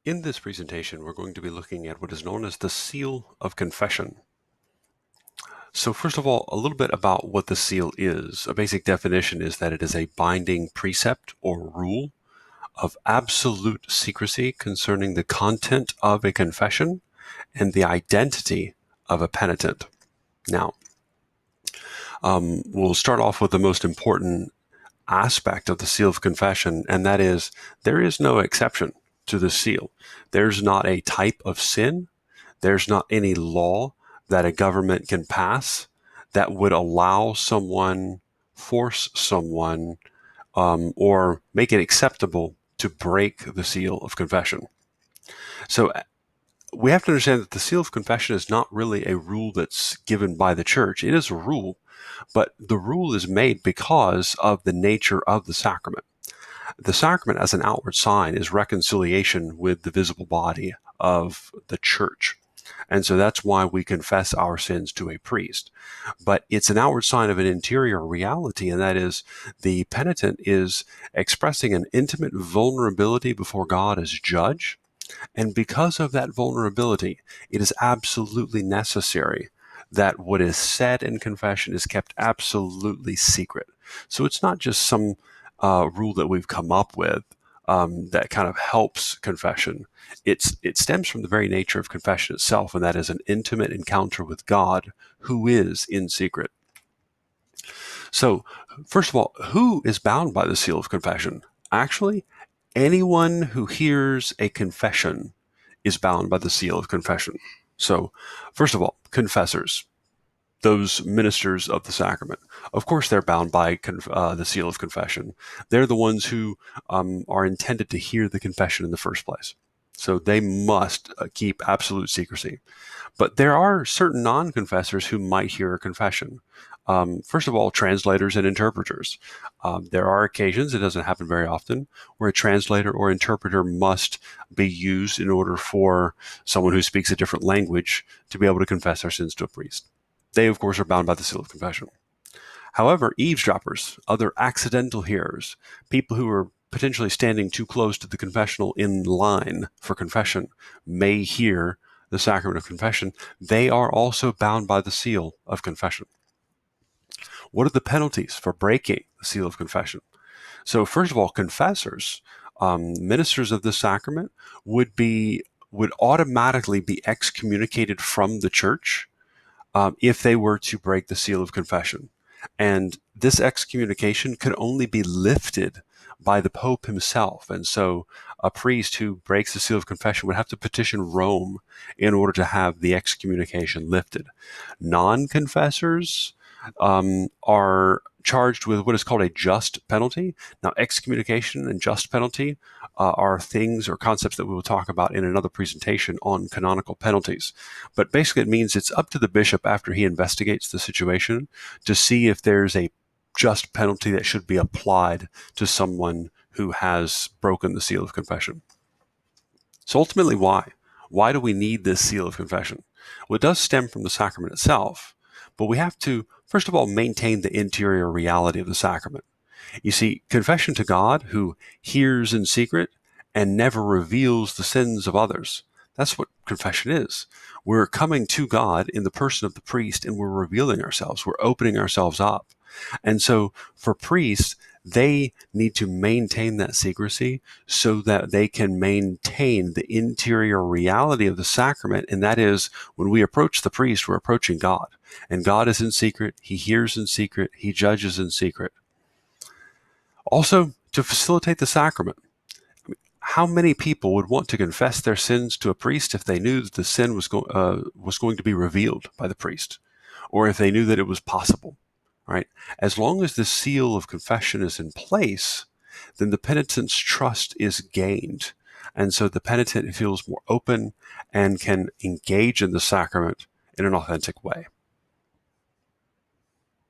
In this presentation, we're going to be looking at what is known as the seal of confession. So first of all, a little bit about what the seal is. A basic definition is that it is a binding precept or rule of absolute secrecy concerning the content of a confession and the identity of a penitent. Now, we'll start off with the most important aspect of the seal of confession, and that is there is no exception to the seal. There's not a type of sin. There's not any law that a government can pass that would allow someone, force someone, or make it acceptable to break the seal of confession. So we have to understand that the seal of confession is not really a rule that's given by the church. It is a rule, but the rule is made because of the nature of the sacrament. The sacrament as an outward sign is reconciliation with the visible body of the church. And so that's why we confess our sins to a priest. But it's an outward sign of an interior reality, and that is the penitent is expressing an intimate vulnerability before God as judge. And because of that vulnerability, it is absolutely necessary that what is said in confession is kept absolutely secret. So it's not just some rule that we've come up with that kind of helps confession. It stems from the very nature of confession itself, and that is an intimate encounter with God who is in secret. So, first of all, who is bound by the seal of confession? Actually, anyone who hears a confession is bound by the seal of confession. So, first of all, confessors, those ministers of the sacrament, of course, they're bound by the seal of confession. They're the ones who are intended to hear the confession in the first place. So they must keep absolute secrecy. But there are certain non-confessors who might hear a confession. First of all, translators and interpreters. There are occasions, it doesn't happen very often, where a translator or interpreter must be used in order for someone who speaks a different language to be able to confess their sins to a priest. They, of course, are bound by the seal of confession. However, eavesdroppers, other accidental hearers, people who are potentially standing too close to the confessional in line for confession may hear the sacrament of confession. They are also bound by the seal of confession. What are the penalties for breaking the seal of confession? So, first of all, confessors, ministers of the sacrament, would automatically be excommunicated from the church if they were to break the seal of confession. And this excommunication could only be lifted by the Pope himself. And so a priest who breaks the seal of confession would have to petition Rome in order to have the excommunication lifted. Non-confessors are charged with what is called a just penalty. Now, excommunication and just penalty are things or concepts that we will talk about in another presentation on canonical penalties. But basically, it means it's up to the bishop after he investigates the situation to see if there's a just penalty that should be applied to someone who has broken the seal of confession. So ultimately, why? Why do we need this seal of confession? Well, it does stem from the sacrament itself, but we have to, first of all, maintain the interior reality of the sacrament. You see, confession to God, who hears in secret and never reveals the sins of others, that's what confession is. We're coming to God in the person of the priest, and we're revealing ourselves. We're opening ourselves up. And so for priests, they need to maintain that secrecy so that they can maintain the interior reality of the sacrament. And that is, when we approach the priest, we're approaching God. And God is in secret. He hears in secret. He judges in secret. Also, to facilitate the sacrament, how many people would want to confess their sins to a priest if they knew that the sin was going to be revealed by the priest, or if they knew that it was possible? Right? As long as the seal of confession is in place, then the penitent's trust is gained. And so the penitent feels more open and can engage in the sacrament in an authentic way.